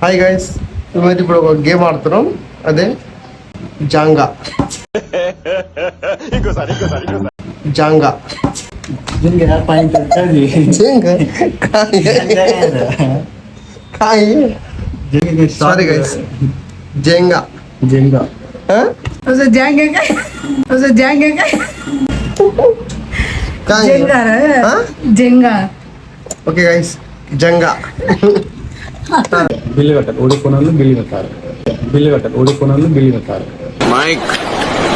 Hi guys, మేమైతే ఇప్పుడు ఒక గేమ్ ఆడుతున్నాం, అదే Jenga. Jenga sorry guys, Jenga Jenga Jenga. Okay guys, Jenga. Bill కట్టాలి, ఓడిపోయిన బిల్లు కట్టాలి, బిల్లు కట్టాలి, ఓడిపోయిన బిల్లు కట్టాలి. మైక్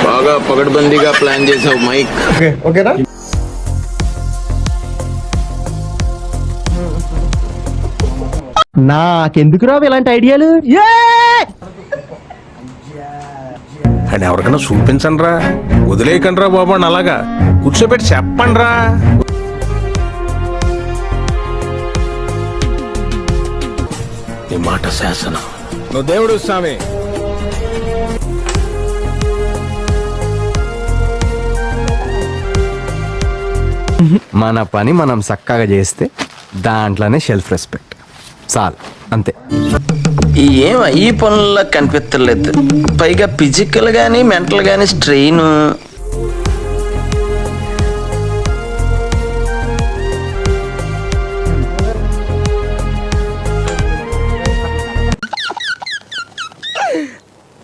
బాగా పగడ్బందీగా ప్లాన్ చేసావు మైక్. ఓకే ఓకేనా? నాకెందుకు రావు ఇలాంటి ఐడియాలు? అని ఎవరికైనా చూపించండి రా, వదిలేయకండి రా బాబు అని అలాగా కూర్చోబెట్టి చెప్పండి రా. నీ మాట శాసనం, నువ్వు దేవుడు స్వామి. మన పని మనం చక్కగా చేస్తే దాంట్లోనే సెల్ఫ్ రెస్పెక్ట్ చాలు, అంతే. ఏం ఈ పనుల్లో కనిపించలేదు, పైగా ఫిజికల్ గానీ మెంటల్ గానీ స్ట్రెయిన్.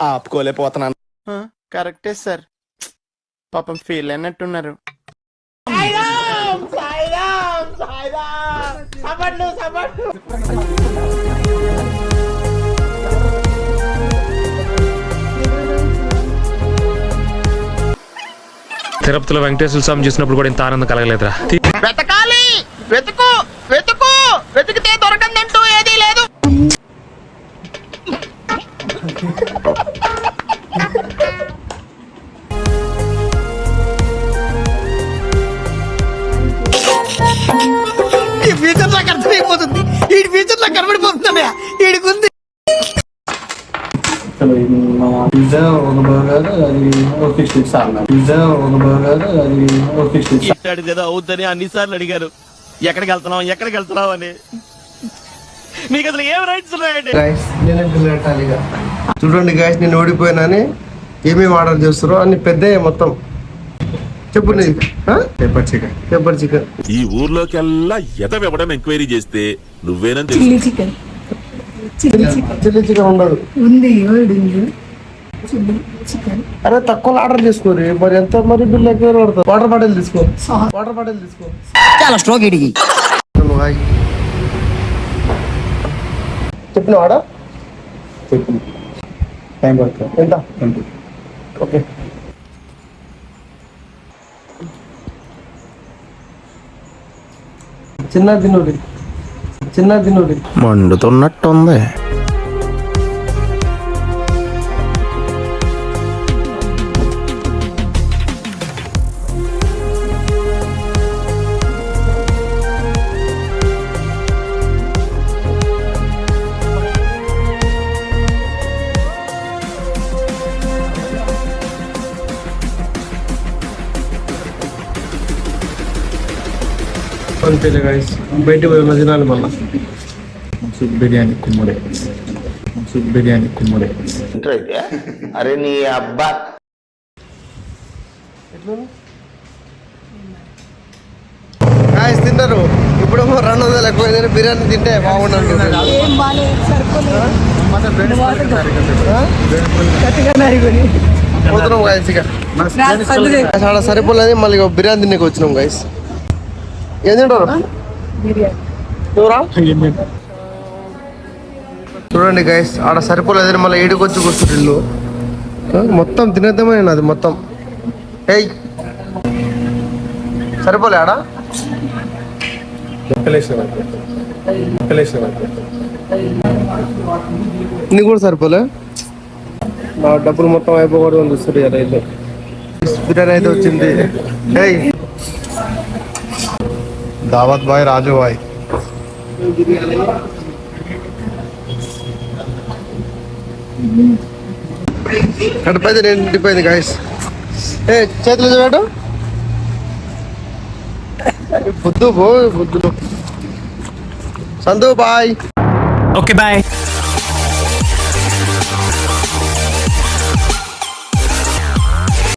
ఆపుకోలేకపోతున్నాను. కరెక్టే సార్, పాపం ఫీల్ అయినట్టున్నారు. తిరుపతిలో వెంకటేశ్వర స్వామి చూసినప్పుడు కూడా ఇంత ఆనందం కలగలేదురా. వెతకాలి, వెతుకు వెతుకు, వెతికితే దొరకందంటూ ఏదీ లేదు. ఈ ఫ్యూచర్ నాకు అర్థమైపోతుంది, ఈ ఫ్యూచర్ నాకు కనబడిపోతుందా ఈడికుంది. పిజ్జా ఒక బర్గర్, అది ఒక ఫిష్ స్టిక్స్ అన్నారు. పిజ్జా ఒక బర్గర్, అది ఒక ఫిష్ స్టిక్స్. ఇట్టాడు కదా అవుద్దని అన్నిసార్లు అడిగారు, ఎక్కడికి వెళ్తున్నావు అని. మీకు అసలు ఏం రైట్స్ ఉన్నాయండి? గైస్, నేనే బిల్లు కట్టాలి ఇక. చూడండి గైస్, నేను ఓడిపోయినాని ఏమేమి ఆర్డర్ చేస్తారో అన్ని పెద్దయ్యే మొత్తం. చెప్పు నీ పెప్పర్ చికెన్. Pepper chicken. ఈ ఊర్లోకెల్లా ఎదవెవడం ఎంక్వైరీ చేస్తే నువ్వేనని chilli chicken. Chilli chicken. Chilli chicken ఉండదు. ఉంది చిల్లీ చికెన్. అరే తక్కువ ఆర్డర్ చేసుకోరు, మరి ఎంత మరి బిల్లు ఎక్కువ పడుతుంది. వాటర్ బాటిల్ తీసుకో, వాటర్ బాటిల్ తీసుకో. చాలా స్ట్రోక్ ఇడికి చెప్పిన వాడా టైం పడుతుంది. ఎంత? ఓకే. చిన్న దినూరి మండుతున్నట్టుంది. అంతేలే గైస్, బయట పోయి తినాలి మళ్ళా. బిర్యానీ కుమ్మడే, బిర్యానీ కుమ్మడే. అరే నీ అబ్బా, గాయస్ తిన్నారు. ఇప్పుడు 200 ఎక్కువ బిర్యానీ తింటే బాగుండండి. పోతున్నాం గాయస్ ఇక. ఆడ సరిపోలేదు, మళ్ళీ బిర్యానీ తినేకి వచ్చినాం గాయస్. ఏం తింటారు? చూడండి గైస్, ఆడ సరిపోలేదని మళ్ళీ ఏడుకొచ్చి కూర్చుంటారు ఇల్లు. మొత్తం తినేద్దామే అది మొత్తం. ఏయ్ సరిపోలే ఆడ. నీకు కూడా సరిపోలే, నా డబ్బులు మొత్తం అయిపోకూడదు అని చూస్తుంది కదా ఇల్లు. బిర్యానీ అయితే వచ్చింది. ఏయ్ దావత్ బాయ్, రాజు బాయ్. కడిపోయింది, నేను నిండిపోయింది గాయస్. ఏ చేతులు చూడటం బుద్ధు సందు బాయ్. Okay bye.